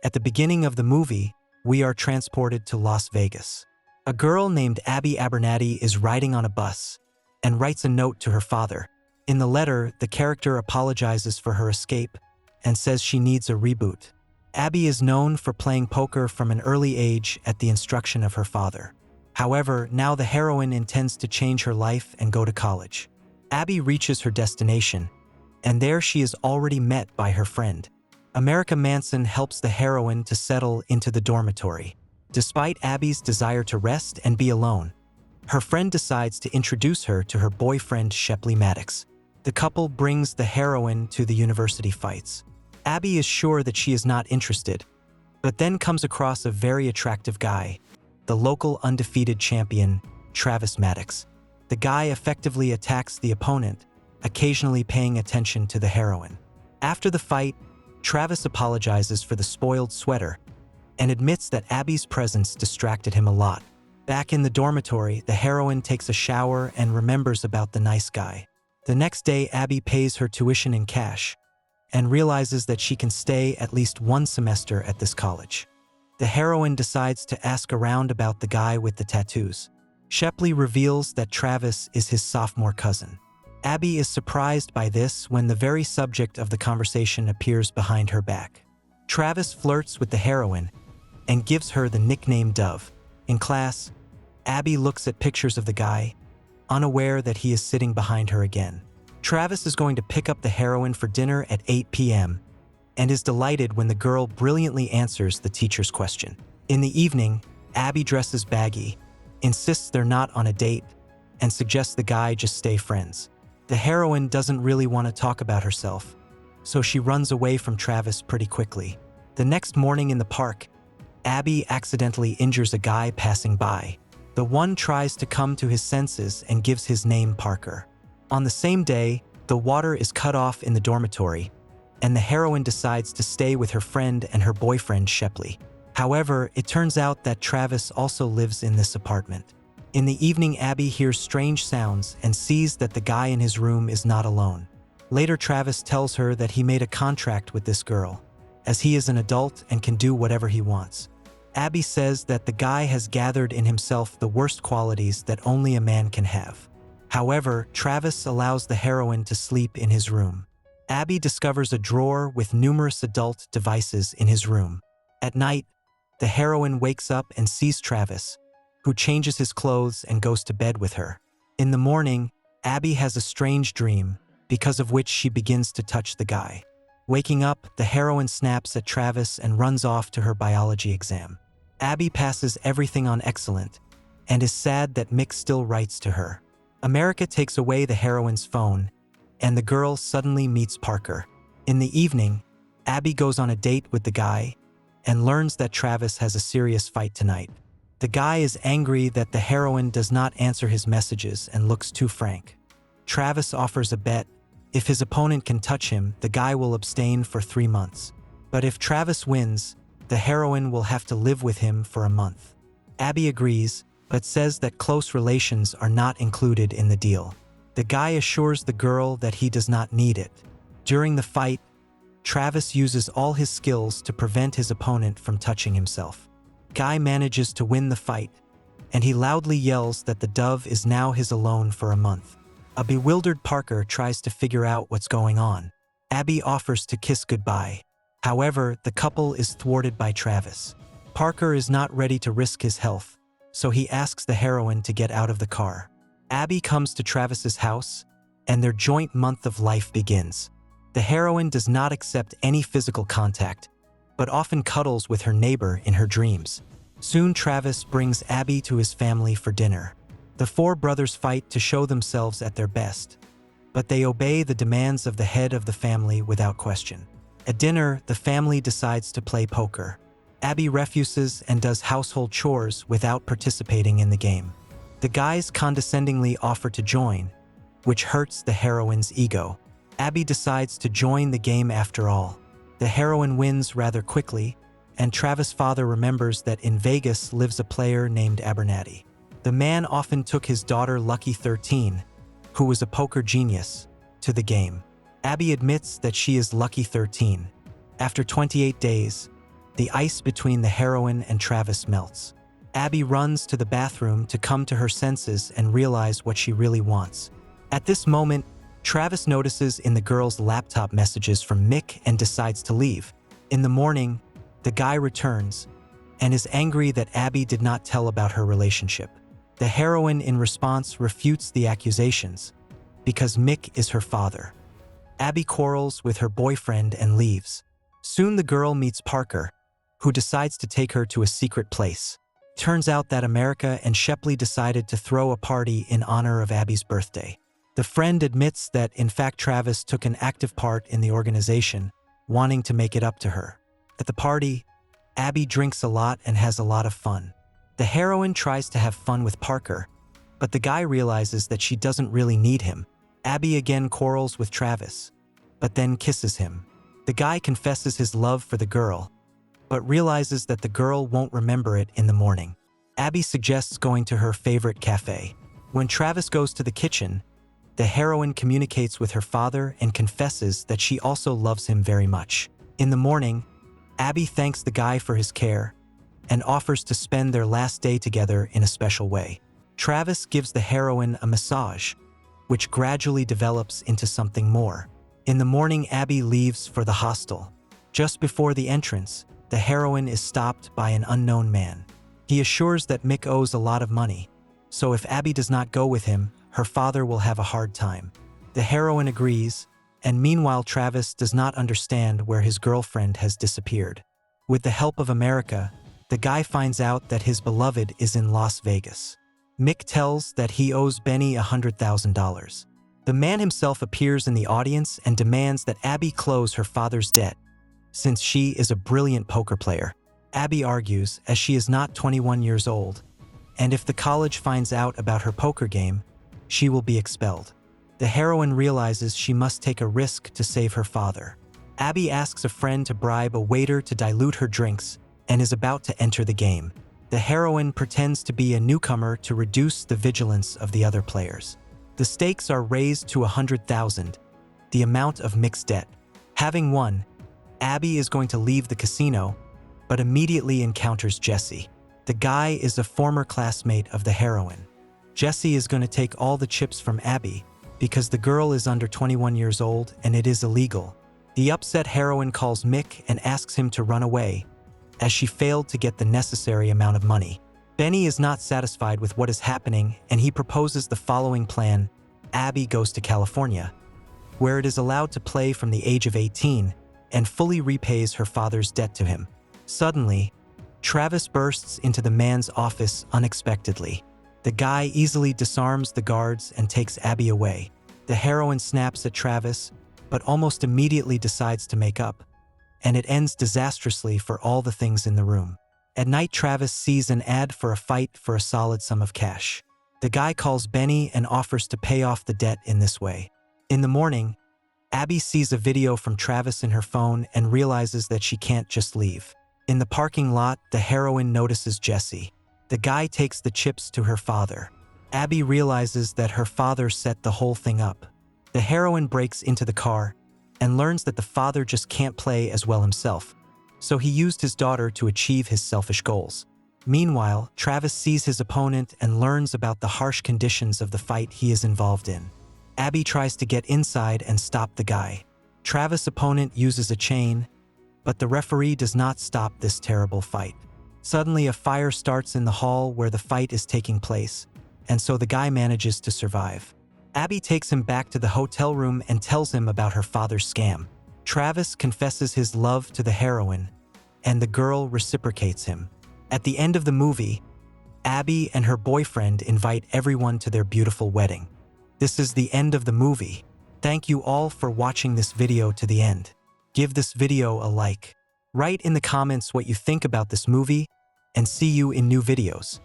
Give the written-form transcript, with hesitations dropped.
At the beginning of the movie, we are transported to Las Vegas. A girl named Abby Abernathy is riding on a bus and writes a note to her father. In the letter, the character apologizes for her escape and says she needs a reboot. Abby is known for playing poker from an early age at the instruction of her father. However, now the heroine intends to change her life and go to college. Abby reaches her destination, and there she is already met by her friend. America Manson helps the heroine to settle into the dormitory. Despite Abby's desire to rest and be alone, her friend decides to introduce her to her boyfriend Shepley Maddox. The couple brings the heroine to the university fights. Abby is sure that she is not interested, but then comes across a very attractive guy, the local undefeated champion, Travis Maddox. The guy effectively attacks the opponent, occasionally paying attention to the heroine. After the fight, Travis apologizes for the spoiled sweater and admits that Abby's presence distracted him a lot. Back in the dormitory, the heroine takes a shower and remembers about the nice guy. The next day, Abby pays her tuition in cash and realizes that she can stay at least one semester at this college. The heroine decides to ask around about the guy with the tattoos. Shepley reveals that Travis is his sophomore cousin. Abby is surprised by this when the very subject of the conversation appears behind her back. Travis flirts with the heroine and gives her the nickname Dove. In class, Abby looks at pictures of the guy, unaware that he is sitting behind her again. Travis is going to pick up the heroine for dinner at 8 p.m. and is delighted when the girl brilliantly answers the teacher's question. In the evening, Abby dresses baggy, insists they're not on a date, and suggests the guy just stay friends. The heroine doesn't really want to talk about herself, so she runs away from Travis pretty quickly. The next morning in the park, Abby accidentally injures a guy passing by. The one tries to come to his senses and gives his name Parker. On the same day, the water is cut off in the dormitory, and the heroine decides to stay with her friend and her boyfriend Shepley. However, it turns out that Travis also lives in this apartment. In the evening, Abby hears strange sounds and sees that the guy in his room is not alone. Later, Travis tells her that he made a contract with this girl, as he is an adult and can do whatever he wants. Abby says that the guy has gathered in himself the worst qualities that only a man can have. However, Travis allows the heroine to sleep in his room. Abby discovers a drawer with numerous adult devices in his room. At night, the heroine wakes up and sees Travis, who changes his clothes and goes to bed with her. In the morning, Abby has a strange dream, because of which she begins to touch the guy. Waking up, the heroine snaps at Travis and runs off to her biology exam. Abby passes everything on excellent, and is sad that Mick still writes to her. America takes away the heroine's phone, and the girl suddenly meets Parker. In the evening, Abby goes on a date with the guy and learns that Travis has a serious fight tonight. The guy is angry that the heroine does not answer his messages and looks too frank. Travis offers a bet. If his opponent can touch him, the guy will abstain for 3 months. But if Travis wins, the heroine will have to live with him for a month. Abby agrees, but says that close relations are not included in the deal. The guy assures the girl that he does not need it. During the fight, Travis uses all his skills to prevent his opponent from touching himself. Guy manages to win the fight, and he loudly yells that the Dove is now his alone for a month. A bewildered Parker tries to figure out what's going on. Abby offers to kiss goodbye. However, the couple is thwarted by Travis. Parker is not ready to risk his health, so he asks the heroine to get out of the car. Abby comes to Travis's house, and their joint month of life begins. The heroine does not accept any physical contact, but often cuddles with her neighbor in her dreams. Soon, Travis brings Abby to his family for dinner. The 4 brothers fight to show themselves at their best, but they obey the demands of the head of the family without question. At dinner, the family decides to play poker. Abby refuses and does household chores without participating in the game. The guys condescendingly offer to join, which hurts the heroine's ego. Abby decides to join the game after all. The heroine wins rather quickly, and Travis' father remembers that in Vegas lives a player named Abernathy. The man often took his daughter Lucky 13, who was a poker genius, to the game. Abby admits that she is Lucky 13. After 28 days, the ice between the heroine and Travis melts. Abby runs to the bathroom to come to her senses and realize what she really wants. At this moment, Travis notices in the girl's laptop messages from Mick and decides to leave. In the morning, the guy returns and is angry that Abby did not tell about her relationship. The heroine, in response, refutes the accusations because Mick is her father. Abby quarrels with her boyfriend and leaves. Soon the girl meets Parker, who decides to take her to a secret place. Turns out that America and Shepley decided to throw a party in honor of Abby's birthday. The friend admits that, in fact, Travis took an active part in the organization, wanting to make it up to her. At the party, Abby drinks a lot and has a lot of fun. The heroine tries to have fun with Parker, but the guy realizes that she doesn't really need him. Abby again quarrels with Travis, but then kisses him. The guy confesses his love for the girl, but realizes that the girl won't remember it in the morning. Abby suggests going to her favorite cafe. When Travis goes to the kitchen, the heroine communicates with her father and confesses that she also loves him very much. In the morning, Abby thanks the guy for his care and offers to spend their last day together in a special way. Travis gives the heroine a massage, which gradually develops into something more. In the morning, Abby leaves for the hostel. Just before the entrance, the heroine is stopped by an unknown man. He assures that Mick owes a lot of money, so if Abby does not go with him, her father will have a hard time. The heroine agrees, and meanwhile Travis does not understand where his girlfriend has disappeared. With the help of America, the guy finds out that his beloved is in Las Vegas. Mick tells that he owes Benny $100,000. The man himself appears in the audience and demands that Abby close her father's debt, since she is a brilliant poker player. Abby argues, as she is not 21 years old, and if the college finds out about her poker game, she will be expelled. The heroine realizes she must take a risk to save her father. Abby asks a friend to bribe a waiter to dilute her drinks and is about to enter the game. The heroine pretends to be a newcomer to reduce the vigilance of the other players. The stakes are raised to $100,000, the amount of Mick's debt. Having won, Abby is going to leave the casino, but immediately encounters Jesse. The guy is a former classmate of the heroine. Jesse is going to take all the chips from Abby because the girl is under 21 years old and it is illegal. The upset heroine calls Mick and asks him to run away, as she failed to get the necessary amount of money. Benny is not satisfied with what is happening and he proposes the following plan. Abby goes to California, where it is allowed to play from the age of 18 and fully repays her father's debt to him. Suddenly, Travis bursts into the man's office unexpectedly. The guy easily disarms the guards and takes Abby away. The heroine snaps at Travis, but almost immediately decides to make up, and it ends disastrously for all the things in the room. At night, Travis sees an ad for a fight for a solid sum of cash. The guy calls Benny and offers to pay off the debt in this way. In the morning, Abby sees a video from Travis in her phone and realizes that she can't just leave. In the parking lot, the heroine notices Jesse. The guy takes the chips to her father. Abby realizes that her father set the whole thing up. The heroine breaks into the car and learns that the father just can't play as well himself, so he used his daughter to achieve his selfish goals. Meanwhile, Travis sees his opponent and learns about the harsh conditions of the fight he is involved in. Abby tries to get inside and stop the guy. Travis' opponent uses a chain, but the referee does not stop this terrible fight. Suddenly, a fire starts in the hall where the fight is taking place, and so the guy manages to survive. Abby takes him back to the hotel room and tells him about her father's scam. Travis confesses his love to the heroine, and the girl reciprocates him. At the end of the movie, Abby and her boyfriend invite everyone to their beautiful wedding. This is the end of the movie. Thank you all for watching this video to the end. Give this video a like. Write in the comments what you think about this movie, and see you in new videos.